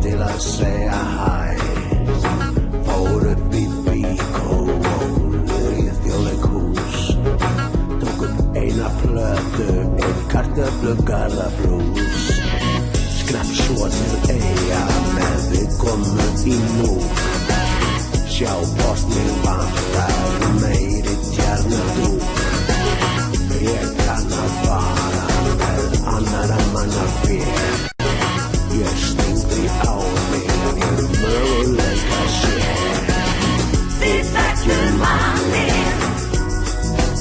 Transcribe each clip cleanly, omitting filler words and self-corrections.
til að segja hæ. Fór upp í bíkó og niður í Þjóðleikhús. Tók upp eina plötu, einn kartöflugarðablús. Skrepp svo til Eyja með viðkomu í Núk. Sjá hvort mig vantar meiri tjarnadúk. Ég kann að fara með annarra manna fér. Ég stingri á mig ef ég möguleika sér. Þið þekkjum manninn,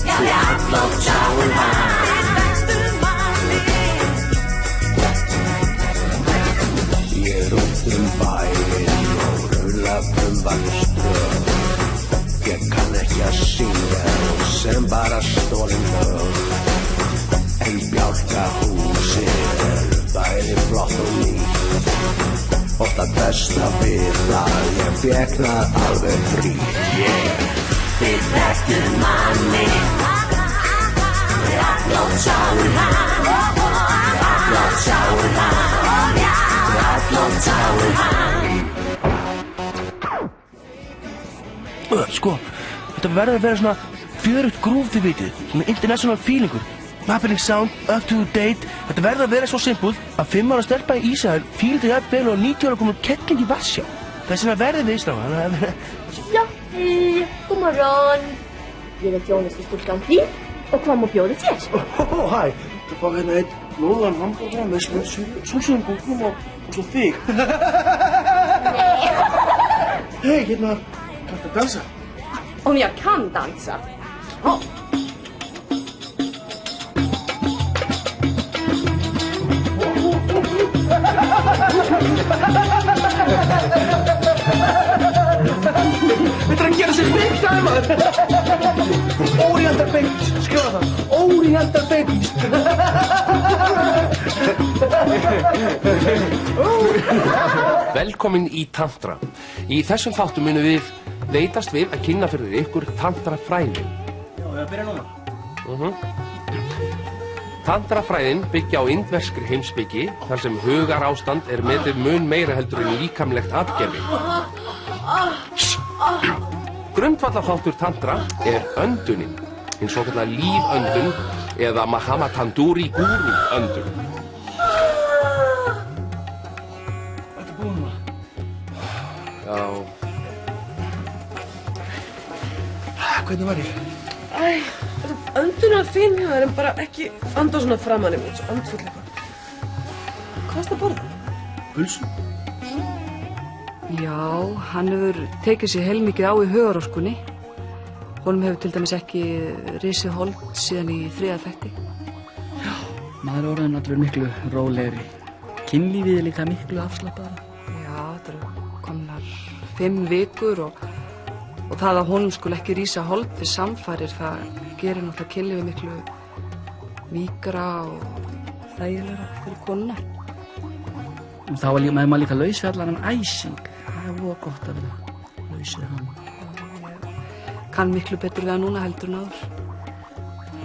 já við allan sjáum hann. Þið þekkjum manninn. Ég rútt bæinn og rulla vagnströð. Ég kann ekki að syngja sem bara stolin lög. En Bjálkahúsið bæði flott og nýtt. Og það besta við það, ég fékk það alveg frítt. Þið þekkjum manninn, við allan sjáum hann. Við allan sjáum hann, við allan sjáum hann. Sko, þetta verður að vera svona fjörugt grúf þið vitið, svona international feelingur. Happening sound, up to date. Þetta verður að vera svo simpult að 5 ára stelpa í Ísrael fíldi jafn vel og 90 ára komur kettling í Varsjá. Þess vegna verður við strákar. Ja, hej, god morgon. Ég þjónustustúlkan þín og hvað má bjóða þér? Hæ, það fá hérna einn lóðan hamburgara með súsum gúrkum og svo þig. Hei, hérna, kanntu að dansa? Om jag kan dansa? Ja. Þetta er að gera sér byggt aðeins! Oriental Babies, skrifa það. Oriental Babies. Velkomin í Tantra. Í þessum þáttum munum við leitast við að kynna fyrir ykkur tantrafræðin. Já, ég byrja núna. Tantrafræðin byggja á indverskri heimspeki þar sem hugarástand er metið mun meira heldur en líkamlegt atgervi. Grundvallarþáttur tantra er öndunin, hinn svokallaða líföndun eða Mahamatanduri guru öndun. Þetta búið núna. Já. Hvernig var ég? Æ, þetta öndunar fín hjá þér en bara ekki anda svona framan í mig, svo andfull eitthvað. Hvað varstu að borða? Pulsu. Já, hann hefur tekið sér heilmikið á í hugarorkunni. Honum hefur til dæmis ekki risið hold síðan í 3. þætti. Já, maður er orðinn allur miklu rólegri. Kynlífið er líka miklu afslappaðara. Já, þetta eru komnar 5 vikur og það að honum skuli ekki rísa hold við samfærir, það gerir náttúrulega kynlífið miklu mýkra og þægilegra fyrir konuna. Og þá er maður líka laus við allan æsing. Það er voða gott að vera laus við hann. Kann miklu betur við að núna heldur en áður.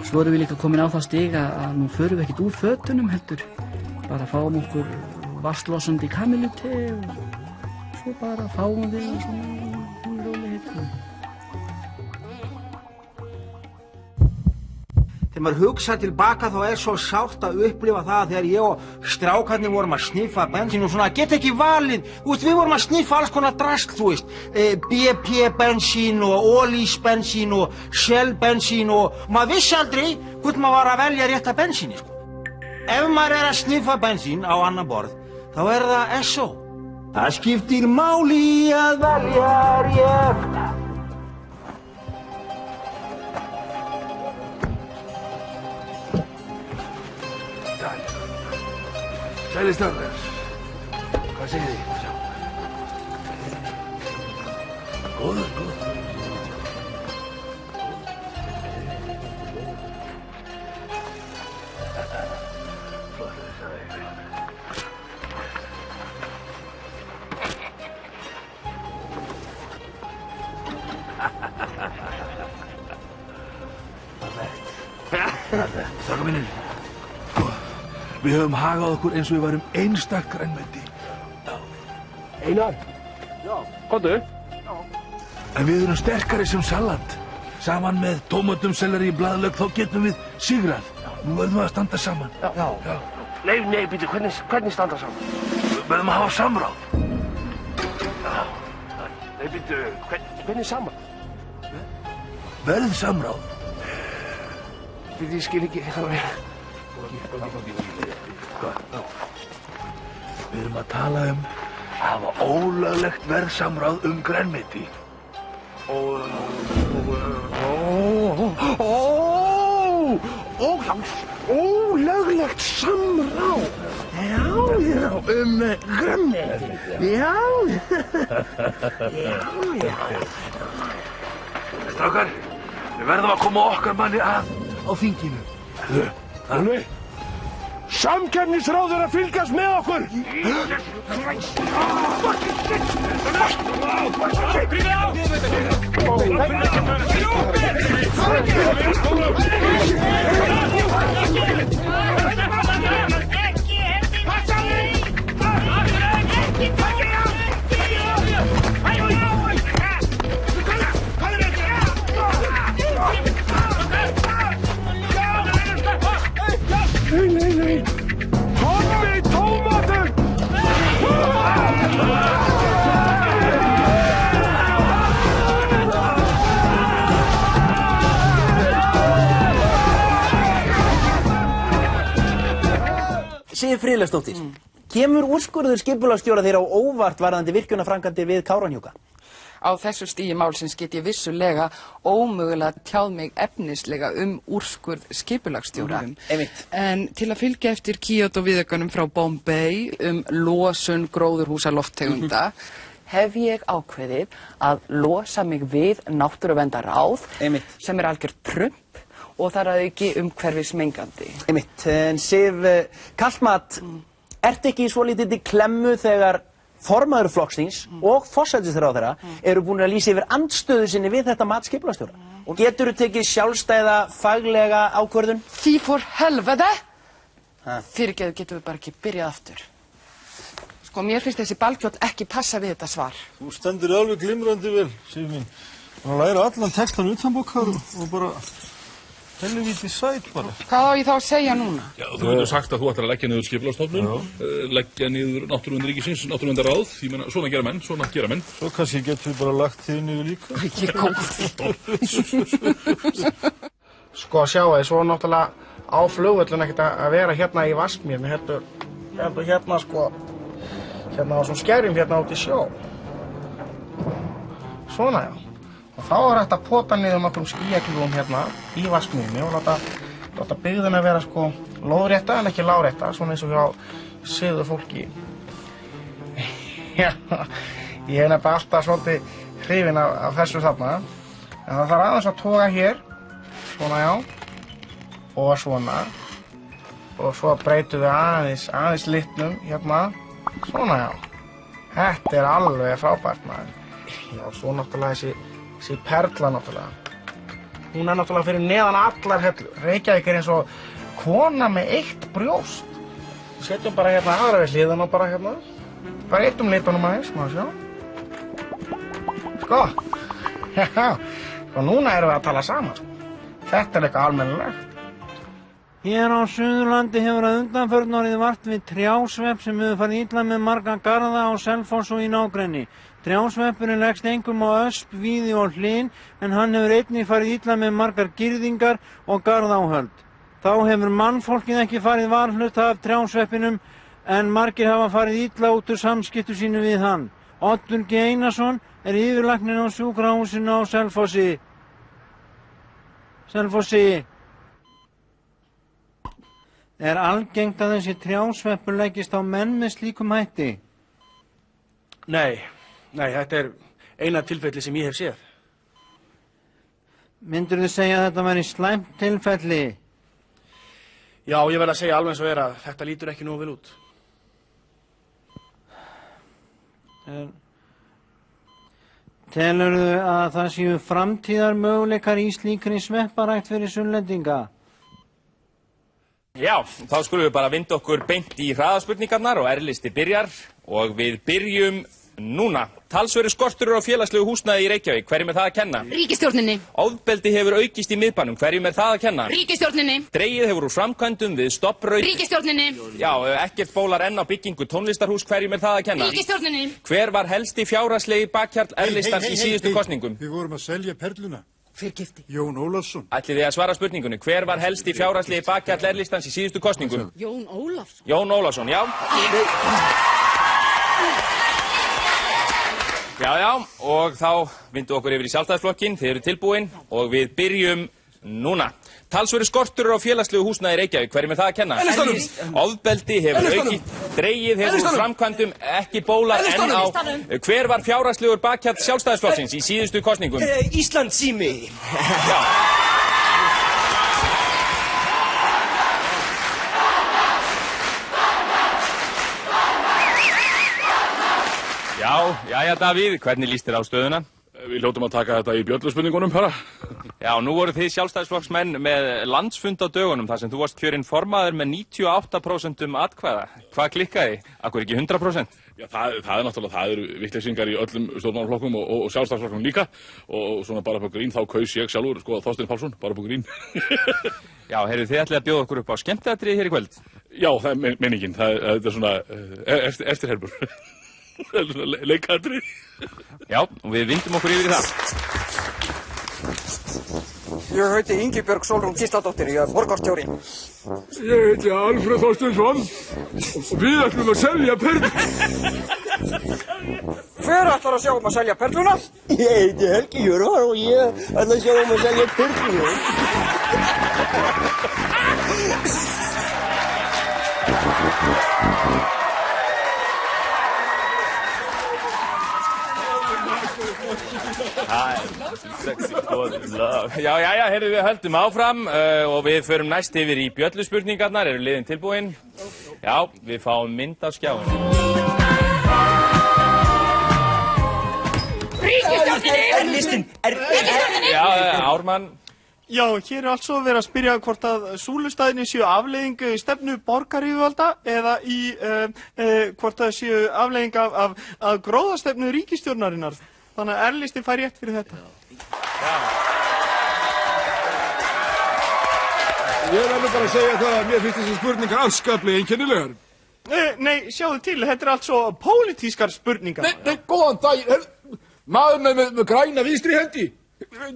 Svo erum við líka komin á það stig að nú förum við ekkert úr fötunum heldur. Bara fáum okkur vastlosandi kamillute og svo bara fáum við svona rólegheit. Þegar maður hugsa tilbaka þá er svo sárt að upplifa það þegar ég og strákarnir vorum að sniffa bensín og svona get ekki valið. Við vorum að sniffa alls konar drask, þú veist. BP bensín og Olís bensín og Shell bensín og maður vissi aldrei hvort maður var að velja rétta bensíni, sko. Ef maður er að sniffa bensín á annan borð, þá er það Esso. Það skiptir máli að velja rétt. Sælir strákar. Hvað segir þið? Góður, góður. Strákar mínir. Við höfum hagað okkur eins og við værum einstakt grænmeti. Einar. Já. Komdu. Já. En við erum sterkari sem salat. Saman með tómatum, selleri, blaðlauk, þá getum við sigrað. Nú verðum við að standa saman. Já. Nei, býtu, hvernig standa saman? Við verðum að hafa samráð. Já. Nei, býtu, hvernig saman? Verð samráð. Býtu, ég skil ekki. Við erum að tala um að hafa ólöglegt verðsamráð grænmeti. Ólöglegt samráð. Já, grænmeti. Já. Strákar, við verðum að koma okkar manni að á þinginu. Alveg. Samkeppnisráð að fylgjast með okkur. Nei. Tommi tómatur! Sif Friðleifsdóttir, kemur úrskurður skipulagsstjóra þér á óvart varðandi virkjunarframkvæmdir við Kárahnjúka? Á þessu stigi málsins get ég vissulega ómögulega tjáð mig efnislega úrskurð skipulagsstjóra. En til að fylgja eftir Kyoto-viðaukunum frá Bombay losun gróðurhúsaloftegunda hef ég ákveðið að losa mig við náttúruverndarráð sem algjört prump og þar að auki umhverfismengandi. En Sif, kalt ertu ekki í svolítið klemmu þegar formaður flokksins og forsætisráðherra eru búin að lýsa yfir andstöðu sinni við þetta mat skipulagsstjóra? Og geturðu tekið sjálfstæða, faglega ákvörðun? Því fór helvete! Fyrirgeðu, getum við bara ekki byrjað aftur. Sko, mér finnst þessi balkjótt ekki passa við þetta svar. Þú stendur alveg glimrandi vel, Sif mín. Þú læra allan textan utanbókar og bara helvíti sæt bara. Hvað á ég þá að segja núna? Já, þú getur sagt að þú ætlar að leggja niður skipulagsstofnun, leggja niður náttúruverndar ríkisins, náttúruverndarráð, ég meina, svona gera menn. Svo kannski getum við bara lagt þig niður líka. Ekki góð. Sko, sjáu þið, svo náttúrulega á flugvöllun ekkert að vera hérna í Vatnsmýri, hérna sko, hérna á svona skerjum hérna út í sjó. Svona, já. Og þá hægt að pota niður nokkrum skýjaglúum hérna í Vatnsmýrinni og láta byggðina vera sko lóðrétta en ekki lárétta, svona eins og hjá siður fólki. Já, ég er nefnilega alltaf svolítið hrifinn af þessu þarna. En það þarf aðeins að toga hér, svona já, og svona. Og svo breytum við aðeins litnum hérna, svona já. Þetta er alveg frábært maður. Já, svo náttúrulega þessi perla náttúrulega. Hún er náttúrulega fyrir neðan allar hellur. Reykjavík er eins og kona með eitt brjóst. Setjum bara hérna aðra við hliðina bara hérna. Breytum litunum aðeins, má sjá. Sko. Já. Og núna erum við að tala saman. Þetta er eitthvað almennilegt. Hér á Suðurlandi hefur að undanförnu orðið vart við trjásvepp sem hefur farið illa með marga garða á Selfoss og í nágrenni. Trjásveppurinn leggst einkum á Ösp, Víði og Hlyn en hann hefur einnig farið illa með margar girðingar og garðáhöld. Þá hefur mannfólkið ekki farið varhluta af trjásveppinum en margir hafa farið illa út úr samskiptu sínu við hann. Oddur G. Einarsson er yfirlæknir á sjúkrahúsinu á Selfossi. Er algengt að þessi trjásveppur leggist á menn með slíkum hætti? Nei, þetta er eina tilfelli sem ég hef séð. Myndirðu segja að þetta væri slæmt tilfelli? Já, ég verð að segja alveg eins og að þetta lítur ekki nógu vel út. Telurðu að það séu framtíðar möguleikar í slíkri svepparækt fyrir Sunnlendinga? Já, þá skulum við bara vinda okkur beint í hraðaspurningarnar og R-listi byrjar og við byrjum núna. Talsverður skortur á félagslegu húsnæði í Reykjavík. Hverjum það að kenna? Ríkisstjórninni. Ofbeldi hefur aukist í miðbænum. Hverjum það að kenna? Ríkisstjórninni. Dregið hefur úr framkvæmdum við stofnbraut. Ríkisstjórninni. Já, ekkert bólar enn á byggingu tónlistarhús. Hverjum það að kenna? Ríkisstjórninni. Hver var helsti fjárhagslegi bakhjarl R-listans í síðustu kosningum? Við vorum að selja perluna. Hver gifti? Jón Ólafsson. Ætlið þið að svara spurningunni. Hver var helsti fjárhagslegi bakhjarl R-listans í síðustu kosningum? Jón Ólafsson. Jón Ólafsson, já. Já, og þá vindum okkur yfir í Sjálfstæðisflokkinn, þið eru tilbúin og við byrjum núna. Talsverður skortur á félagslegu húsnæði í Reykjavík, hverjum það að kenna? Ofbeldi hefur aukið, dregið hefur úr framkvæmdum, ekki bólar enn á. Hver var fjárhagslegur bakhjarl Sjálfstæðisflokksins í síðustu kosningum? Ísland sími. Já. Já, Davíð, hvernig líst þér á stöðuna? Við hljótum að taka þetta í bjölluspurningunum, herra. Já, nú voru þið Sjálfstæðisflokksmenn með landsfund á dögunum þar sem þú varst kjörinn formaður með 98% atkvæða. Hvað klikkaði? Akkur ekki 100%? Já, það er náttúrulega, það eru vitleysingar í öllum stjórnmálaflokkum og Sjálfstæðisflokkum líka og svona bara på grín þá kaus ég sjálfur, sko, Þorsteinn Pálsson, bara på grín. Já, heyrðu, þið ætlið að bjóða okkur upp á skemmtiatriði hér í kvöld? Já, það er meiningin, það er svona eftirhermur. Leikadri. Já, og við vindum okkur yfir í það. Ég heiti Ingibjörg Sólrún Gísladóttir, ég er borgarstjóri. Ég heiti Alfreð Þorsteinsson og við ætlum að selja perluna. Hver ætlar að sjá að selja perluna? Ég heiti Helgi Hjörvar og ég ætla að sjá að selja perluna. Já, heyrðu, við höldum áfram og við förum næst yfir í bjölluspurningarnar. Eru liðin tilbúin? Já, við fáum mynd á skjáin. Ríkisstjórninni! Já, Ármann. Já, hér er altså verið að spyrja hvort að súlustæðinni séu afleiðing stefnu borgaryfirvalda eða hvort það séu afleiðing af gróðastefnu ríkisstjórnarinnar. Þannig að R-listin fær rétt fyrir þetta. Ég verður bara að segja það að mér finnst þessi spurningar afskaplega einkennilegar. Nei, sjáðu til, þetta er altså pólitískar spurningar. Nei, góðan daginn. Maður með græna vinstri hendi.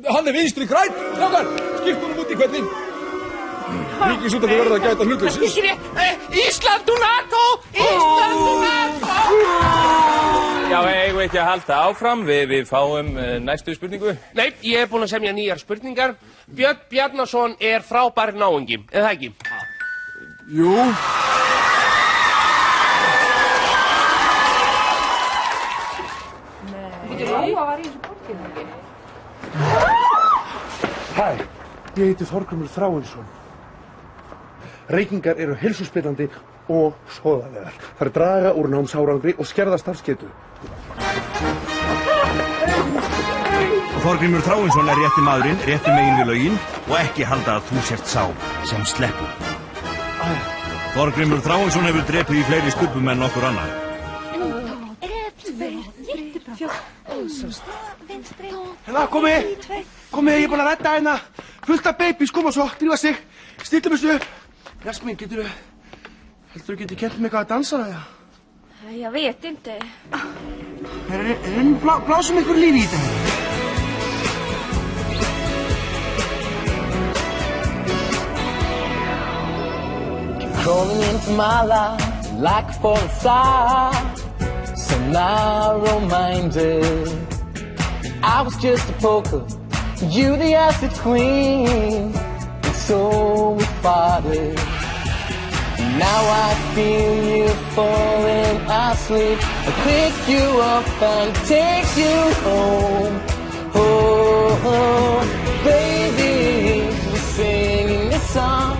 Hann er vinstri græn. Strákar, skipt honum út í hvernig. Ríkisútvarpið verður að gæta hlutlausins. Ekki rétt. Ísland og NATO! Ísland og NATO! Já, eigum við ekki að halda áfram, við fáum næstu spurningu. Nei, ég búinn að semja nýjar spurningar. Björn Bjarnason frábær náungi, eða ekki? Jú. Hæ, ég heiti Þorgrímur Þráinsson. Reykingar eru heilsuspillandi og sóðalegar. Það er draga úr námsárangri og skerða starfsgetu. Þorgrímur Þráinsson er rétti maðurinn, rétti megin við lögin og ekki halda að þú sért sá sem sleppur. Þorgrímur Þráinsson hefur drepið í fleiri stubbum en nokkur annar. Hérna, komið, ég er búinn að redda hérna. Fullt af babies, koma svo, drífa sig, stillum þessu upp. Jasmín, heldur þú getur kent mig eitthvað að dansa það, já? Jag vet inte. Blásum ykkur lífi í þetta. Crawling into my life like for a fly, so narrow-minded. I was just a poker, you the acid queen, and so we fought. Now I feel you falling asleep. I pick you up and take you home. Oh, baby, we're singing this song,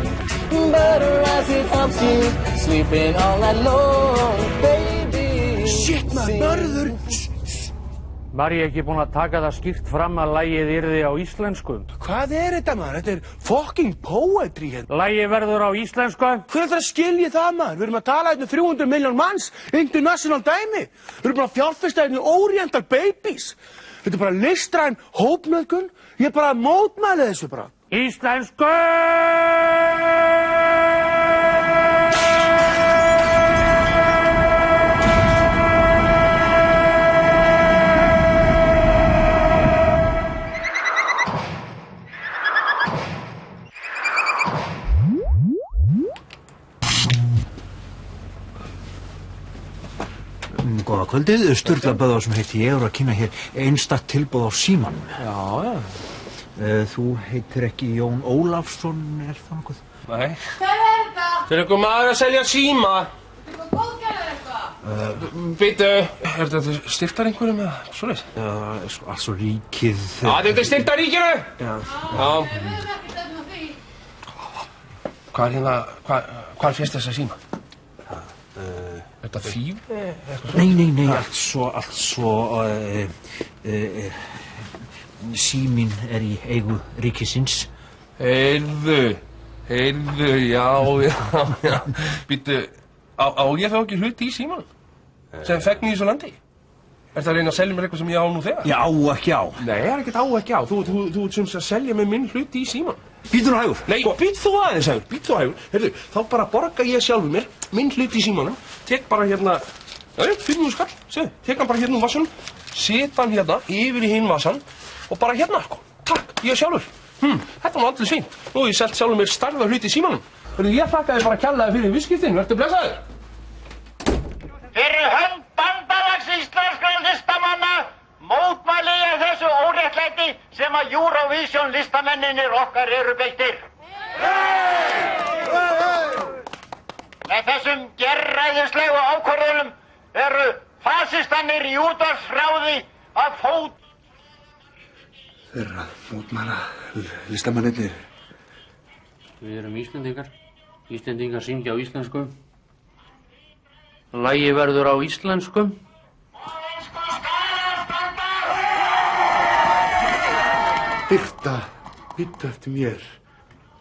better as it helps you sleeping all night long, baby. Shit, maður, mörður. Var ég ekki búinn að taka það skýrt fram að lagið yrði á íslensku? Hvað þetta, maður? Þetta fucking poetry hérna. Lagið verður á íslensku? Hver ætlar að skilja það, maður? Við erum að tala hérna 300 miljón manns, international dæmi. Við erum bara að fjárfesta hérna Oriental Babies. Þetta bara listræn hópmöðgun. Ég bara mótmæli þessu bara. Íslensku! Góða kvöldið, Sturla Böðvarsson heiti ég og að kynna hér einstakt tilboð á símanum. Já. Þú heitir ekki Jón Ólafsson, er það nokkuð? Nei. Hver þetta? Þetta einhver maður að selja síma. Eitthvað góðgerðar eitthvað? Býtu, þetta styrktar einhverjum eða svoleiðis? Já, altså ríkið... Þetta styrktar ríkinu! Já. Hvað hérna, hvað fyrst þessa síma? Þetta fífi? Nei, allt svo, síminn er í eigu ríkisins. Heyrðu, já. Býtu, á ég þá ekki hluti í símanum? Sem fegni í þessu landi? Ertu að reyna að selja mér eitthvað sem ég á nú þegar? Já, ekki á. Nei, það er ekkert á ekki á. Þú ert sem að selja mér minn hluti í símanum. Býtu nú hægur. Nei, býtu þú aðeins hægur, Heyrðu, þá bara borga ég sjálfur mér minn hluti í símanum. Tek bara hérna, 5.000 skall, segðu. Tek hann bara hérna úr vassanum, set hann hérna yfir í hinn vassan og bara hérna, takk, ég sjálfur. Þetta var aldrei fínt. Nú hef ég selt sjálfur mér stærða hluti í símanum. Heyrðu, ég þakka þér bara kærlega fyrir viðskiptin, vertu blessaður. Fyrir hönd bandalags íslenskra listamanna mótmæli ég þessu óréttlæti sem að Eurovision listamennir okkar eru beittir. Með þessum gerræðislegu ákvörðunum eru fasistannir í útvarpsráði að fót. Þeirra mótmæla listamennir. Við erum Íslendingar. Íslendingar syngja á íslensku. Lagið verður á íslensku. Birta, bíddu eftir mér.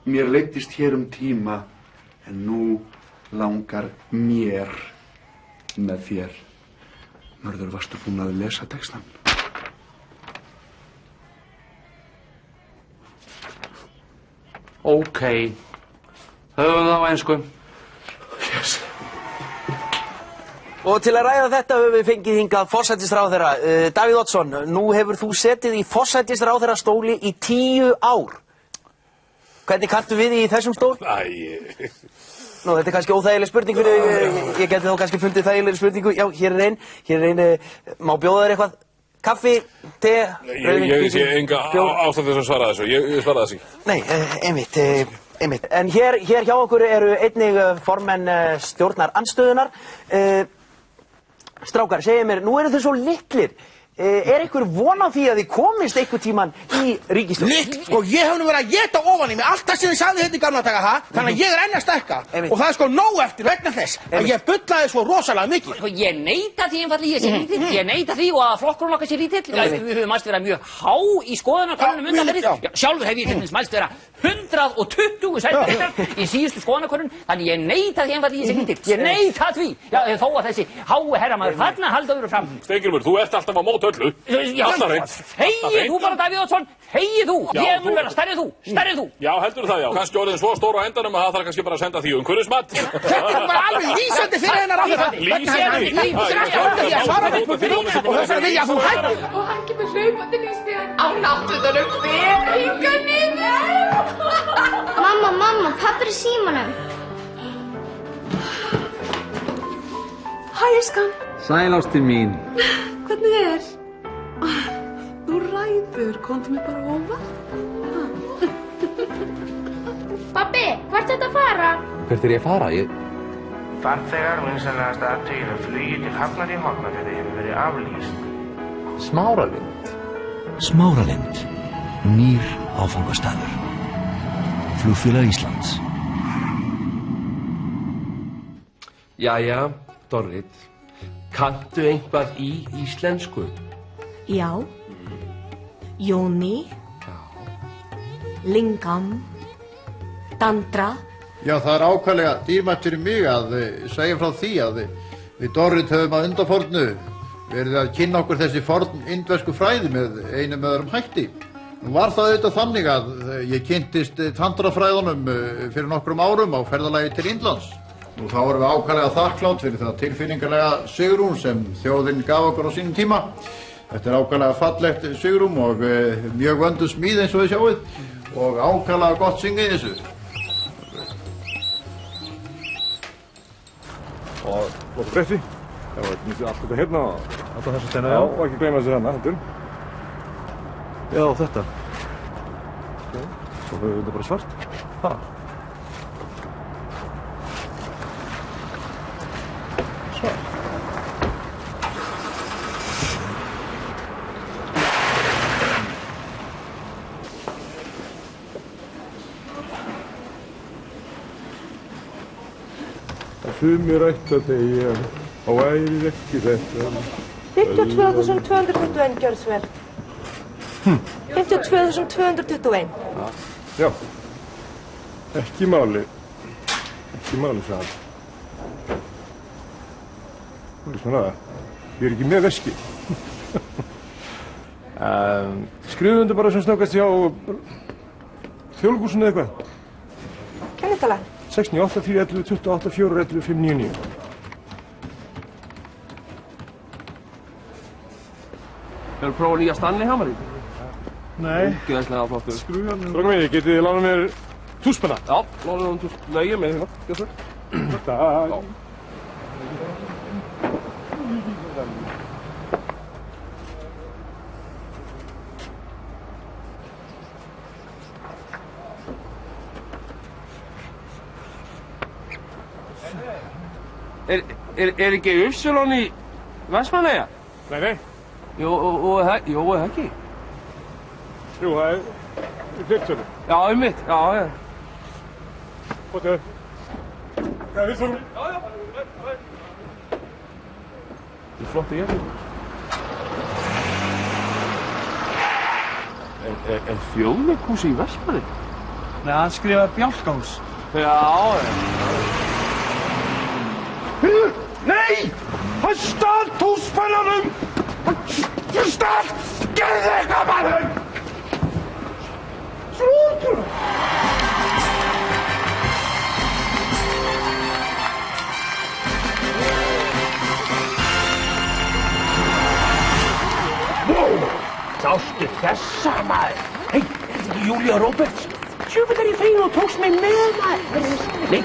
Mér leiddist hér tíma, en nú langar mér með þér. Mörður, varstu búinn að lesa textan? Ok. Höfum það á ensku. Yes. Og til að ræða þetta höfum við fengið hingað forsætisráðherra. Davíð Oddsson, nú hefur þú setið í forsætisráðherra stóli í 10 ár. Hvernig kanntu við í þessum stól? Nú, þetta er kannski óþægileg spurning fyrir, ég geti þá kannski fundið þægilegri spurningu. Já, hér er ein, má bjóða þér eitthvað? Kaffi, te, rauðvín, ég sé enga ástæð þess að svara þessu, ég svara þessu. Nei, einmitt. En hér hjá okkur eru einnig formenn stjórnar andstöðunar. Strákar, segið mér, nú eru þið svo litlir. Er einhver von á því að þið komist einhver tíman í ríkisstjórn? Litl, sko, ég hef nú verið að éta ofan í mig allt það sem þið sagði hérna í gamla daga, þannig að ég er enn að stækka. Og það er sko nóg eftir vegna þess að ég bullaði svo rosalega mikið. Sko, ég neita því einfaldlega ég sé lítill, ég neita því og að flokkurinn okkar sé lítill. Við höfum mælst vera mjög há í skoðanakönnunum undanfarið. Sjálfur hef ég til dæmis mælst vera 120 cm í síðustu skoðanakönnun, þannig ég neita því einfaldlega ég sé lítill. Ég neita því, þó að þessi hái herramaður þarna halda öðru fram. Steingrímur, þú ert alltaf á móti öllu. Alltaf reynd. Heyið þú bara, Davíð Oddsson, heyið þú. Ég mun vera stærri þú. Já, heldur það, já. Kannski orðin svo stór á endanum að það þarf kannski bara að senda því umhverfismat. Þetta er bara alveg lýsandi fyrir hennar ráðherra. Lýsandi? Og þess að vilja að þú hættir. Og hann kemur hlaupandi í stíðan á náttúrunum hver hingað niður. Mamma, pabbi er í símanum. Hæ, elskan. Sæl, ástin mín. Hvernig er? Þú ræður, komdu mig bara óvart. Pabbi, hvert er þetta að fara? Hvert er ég að fara? Farþegar vinsamlegast athugið að flugið til Hafnar í Hornafirði hefur verið aflýst. Smáralind. Nýr áfangastaður. Flugfélag Íslands. Jæja, Dorrit. Kanntu einhvað í íslensku? Já. Jóni. Lingam. Dandra. Já, það ákvæmlega dýrmætt fyrir mig að segja frá því að við Dorrit höfum að undanfornu verið að kynna okkur þessi forn indversku fræði með einum öðrum hætti. Nú var það auðvitað þannig að ég kynntist tantrafræðunum fyrir nokkrum árum á ferðalagi til Indlands. Nú þá erum við ákvæmlega þakklátt fyrir það tilfinningarlega sigrún sem þjóðin gaf okkur á sínum tíma. Þetta ákvæmlega fallegt sigrún og mjög vönduð smíð eins og þið sjáuð og ákvæmlega gott syngið þessu. Og flott bretti. Það var nýttið allt þetta hérna. Alltaf þessa steina, já. Og ekki gleyma þessu hérna, heldur. Já, þetta. Svo höfum við þetta bara svart. Það. Svart. Sumir ættu að þegja og væri ekki þetta. 52.221 gjörðu svo vel. 52.221. Já. Ekki máli. Ekki máli, sagði hann. Það er svona það. Ég er ekki með veski. Skrifum undir bara sem snöggast hjá Þjóðleikhúsinu eða eitthvað. Kennitala. 68 411 28 411 599. Hefur prófað nýja Stanley hamarinn? Nei. Ógeðslega flottur. Strákar mínir, getið þið lánað mér túspenna? Já, lánaðu túspenna. Nei, ég með hérna. Gjörðu svo. Takk. Er ekki Upsilon í Vestmannaeyja? Nei. Jú, er ekki? Jú, það er í Flirtsölu. Já, einmitt, já. Hvað er það? Hvað er það? Já. Þetta er flott í hérna. Er Þjóðleikhús í Vestmannaeyja? Nei, hann skrifaði Bjálkahús. Já. Nei! Hann stal túspennanum! Hann stal! Gerðu eitthvað, maður! Slútur! Sástu þessa, maður? Hei, er þetta ekki Júlía Róberts? Sjöfum þar í fegin og tókst mig með, maður. Nei,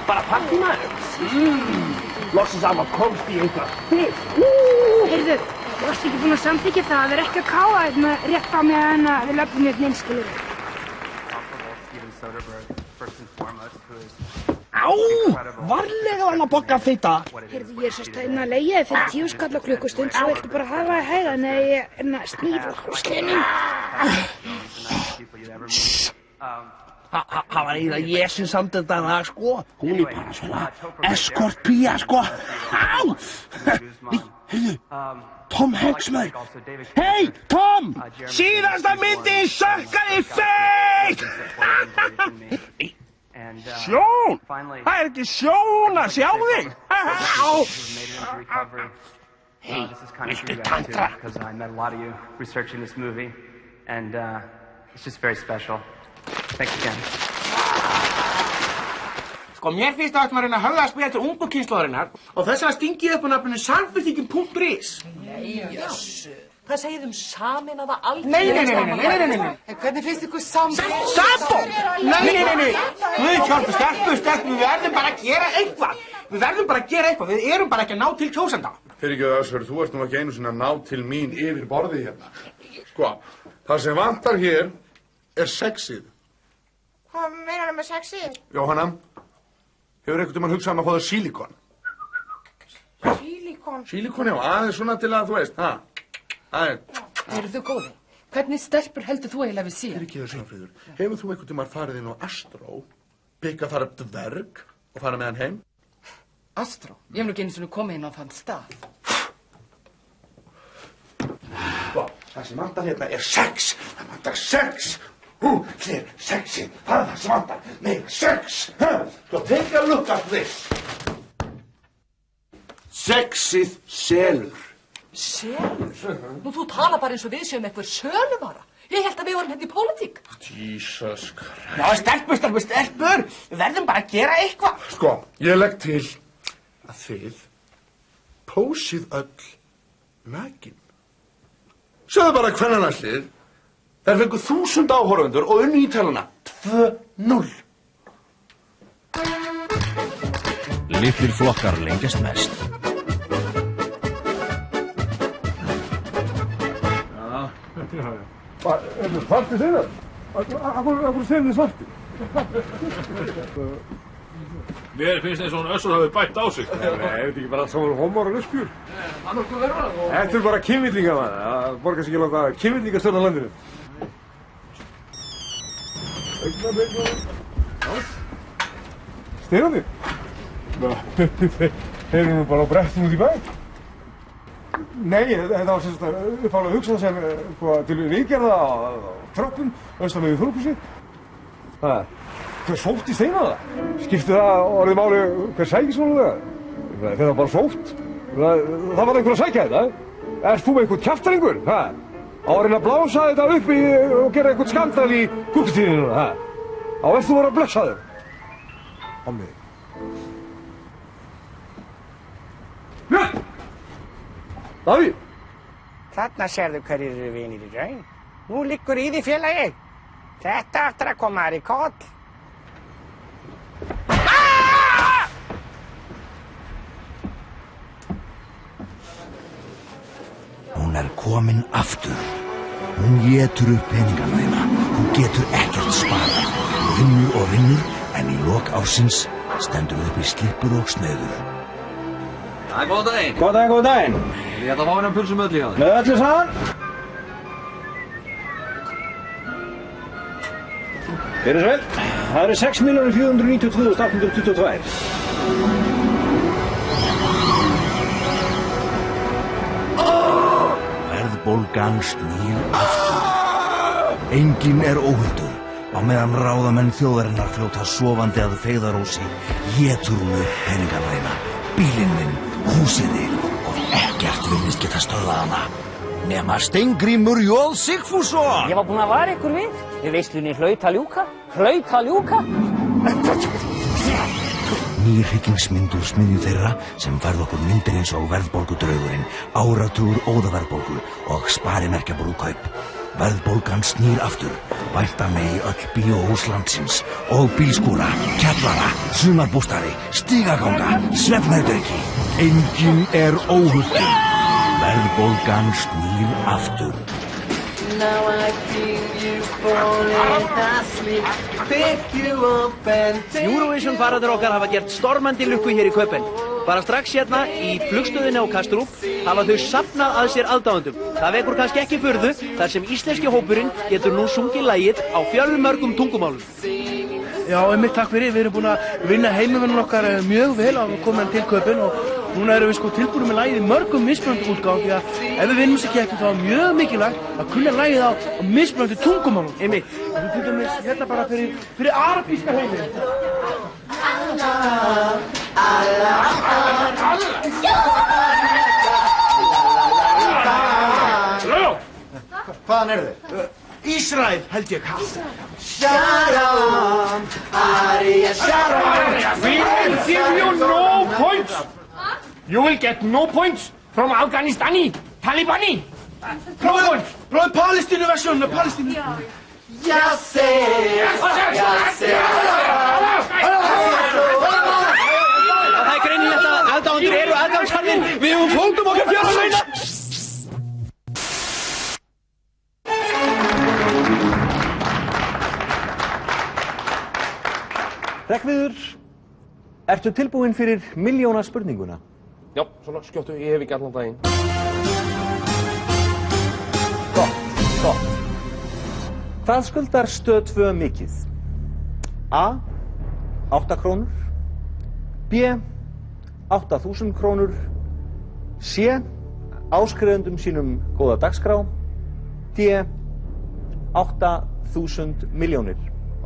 bara parti, maður. Loksins að maður komst í einhver spil. Heyrðu, varstu ekki búinn að samþykkja það að vera ekki að káa hérna rétt á meðan við löpum hérna inn, skilur? Á, varlega var hann að bogga fita. Heyrðu, ég er sérst hérna að leigja þig fyrir 10 skall á klukkustund, svo viltu bara hafa það í hægan eða ég er snýr úr húslinum. Það var eiginlega ég sem samdi þetta lag, sko. Hún er bara svona escort-pía, sko. Á! Heyrðu, Tom Hanks, maður. Hei, Tom! Síðasta myndin sökkaði feitt! Sjón! Það er ekki sjón að sjá þig! Hey, Mr. Tantra. Because I met a lot of you researching this movie, and it's just very special. Thanks again. Sko, mér finnst að maður reyna að höfða að spila til ungu kynslóðarinnar og þess að stingið upp á nafninu Samfylkingin.is. Jössu. Hvað segið sameinaða Nei. En hvernig finnst ykkur Sambo! Nei. Guð hjálpa, stelpu, við verðum bara að gera eitthvað. Við erum bara ekki að ná til kjósenda. Fyrirgefðu Össur, þú ert nú ekki einu sinni að ná til mín yfir borðið hérna. Sko, það sem vantar hér er sexið. Hvað meinar með sexið? Jóhanna, hefur einhvern veginn hugsað að fá það sílikon? Sílikon? Sílikon, já, aðeins svona til að þú veist, aðeins. Eru þú góði? Hvernig stelpur heldur þú eiginlega við síðan? Fyrirgefðu Sigfríður, hefur þú einhvern veginn farið inn á Astró, pikkað þar upp dverg og farið með hann heim? Astró? Ég hef nú ekki einu svona komið inn á þann stað. Sko, Það sem vantar hérna sex. Það vantar sex. Hér, sexið. Það sem vantar. Meira sex. So take a look at this. Sexið selur. Selur? Nú, þú tala bara eins og við séum eitthvað söluvara. Ég held að við vorum hérna í pólitík. Jesus Christ. Já, stelpur. Við verðum bara að gera eitthvað. Sko, ég legg til að þið pósið öll nakin. Sjáðu bara kvennanæslið. Þær fengu 1000 áhorfendur og unnu í töluna 2-0. Litlir flokkar lengjast mest. Svarti þeirra? Akkur segir þið svarti? Mér finnst eins og hún Össur hafi bætt á sig. Nei, þetta ekki bara allt saman homar og lesbjur. Þetta er bara kynvillingar, maður. Það borgar sig ekki láta kynvillingar stjórna landinu. Steinarnir? Þeir eru nú bara á brettum út í bæ. Nei, þetta var sem sagt uppálega hugsað sem til viðgerða á tröppum, austan við Þorpshúsi. Hver sótt í Steinarna? Skipti það orðið máli hver sækir svona það? Þetta var bara sótt. Það var einhver að sækja þetta. Ert þú með einhvern kjaftaringur? Á að reyna að blása þetta upp og gera einhvern skandal í gúttíðinu núna? Á ert þú verið að blessa þér? Hommi. Björn! Davíð! Þarna sérðu hverjir eru vinir í raun. Nú liggur í því félagi. Þetta aftur að koma þér í koll. Hún er komin aftur. Hún étur upp peningana þína. Hún getur ekkert sparað. Vinnur og vinnur, en í lok ársins stendur upp í slippur og snöður. Góðan daginn. Góðan daginn. Ég ætla að fá hennar pulsu með öllu hjá þér. Með öllu saman. Fyrir svo vel. Það eru 6.492.822. Verðbólgan snýr aftur. Enginn er óhultur. Á meðan ráðamenn þjóðarinnar fljóta sofandi að feigðarósi, étur hún upp peningana þína, bílinn minn, húsið þig og ekkert virðist geta stöðvað hana. Nema Steingrímur J. Sigfússon! Ég var búinn að vara ykkur við. Við veislunni hlaut að ljúka. Hlaut að ljúka. Ný hryggingsmynd úr smiðju þeirra sem færð okkur myndir eins og verðbólgudraugurinn, áratugur óðaverðbólgu og sparimerkjabrúðkaup. Verðbólgan snýr aftur, væntanlega í öll bíóhús landsins og bílskúra, kjallara, sumarbústaði, stígaganga, svefnherbergi. Enginn er óhultur. Verðbólgan snýr aftur. Now I feel you falling asleep, pick you up and take Eurovision faraðir okkar hafa gert stormandi lukku hér í Köpen. Bara strax hérna í flugstöðinni á Kastrup hafa þau safnað að sér aðdáendum. Það vekur kannski ekki furðu þar sem íslenski hópurinn getur nú sungið lagið á fjölmörgum tungumálum. Já, einmitt takk fyrir. Við erum búin að vinna heimavennun okkar mjög vel á að koma til Köpen og núna erum við sko tilbúin með lagið í mörgum mismunandi útgáfum því að ef við vinnum sér ekki þá er mjög mikilvægt að kunna lagið á mismunandi tungumálum. Einmitt. Við til dæmis hérna bara fyrir arabíska heiminn. Hvaðan eru þið? Ísrael held ég. Shalom, Ariya Shalom. We will give you no points. You will get no points from Afghanistani, Talibani. No points. Prófið Palestínu-versjónuna, Palestínu. Yasser, Yasser. Það er greinilegt að aðdáendur eru aðgangsharðir. Við höfum fóldum okkar fjárhaglauna. Hreggviður, ertu tilbúinn fyrir milljóna spurninguna? Já, svona skjóttu, ég hef ekki allan daginn. Gott. Hvað skuldar Stöð 2 mikið? A. 8 krónur. B. 8.000 krónur. C. Áskrifendum sínum góða dagskrá. D. 8.000 milljónir.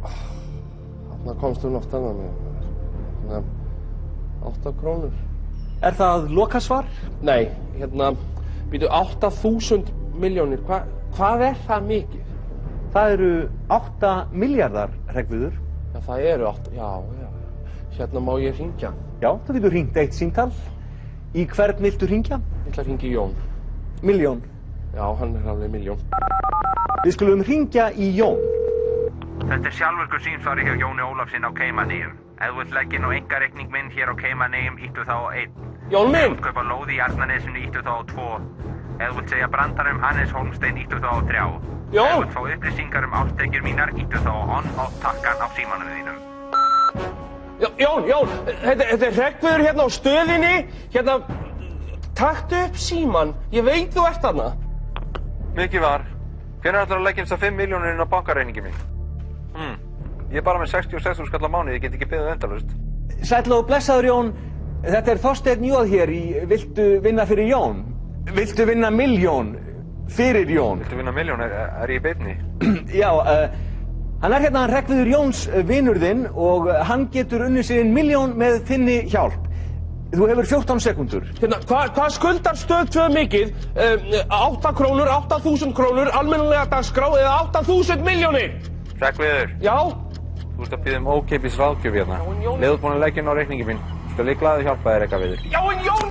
Þarna komstu nú oft annað með. 8 krónur. Er það lokasvar? Nei, býtu 8.000 milljónir. Hvað er það mikið? Það eru 8 milljarðar, Hreggviður. Já, það eru 8, já. Hérna má ég hringja. Já, þú getur hringt eitt símtal. Í hvern viltu hringja? Ég ætla að hringja í Jón. Milljón. Já, hann er alveg milljón. Við skulum hringja í Jón. Þetta er sjálfvirkur símsvari hjá Jóni Ólafssyni á Caymaneyjum. Ef þú vilt leggja inn á einkareikning minn hér á Caymaneyjum, ýttu þá á 1. Jón minn! Ef þú vilt kaupa lóð í Arnarnesinu, ýttu þá á 2. Ef þú vilt segja brandar Hannes Hólmstein, ýttu þá á 3. Jón! Ef þú vilt fá upplýsingar ástekjur mínar, ýttu þá á on-off-takkan á símanum þínum. Jón, þetta er Hreggviður hérna á stöðinni. Taktu upp síman. Ég veit þú ert þarna. Mikið var. Hvenær ætlarðu að leggja þessar 5 milljónir inn á bankareikningi mín? Ég er bara með 66.000 skall á mánuði, ég get ekki beðið endalaust. Sæll og blessaður, Jón. Þetta er Þorsteinn Jóð hér í Viltu vinna fyrir Jón? Viltu vinna milljón fyrir Jón? Viltu vinna milljón? Er ég í beinni? Já, hann er hérna Hreggviður Jóns vinur þinn og hann getur unnið sér 1 milljón með þinni hjálp. Þú hefur 14 sekúndur. Hvað skuldar Stöð 2 mikið? 8 krónur, 8.000 krónur, almennilega dagskrá eða 8.000 milljónir? Hreggviður. Já? Þú ert að biðja ókeypis ráðgjöf hérna. Leðu búin að leggja inn á reikningi minn. Skal ég glaði hjálpa þér eitthvað við þér. Já, en Jón,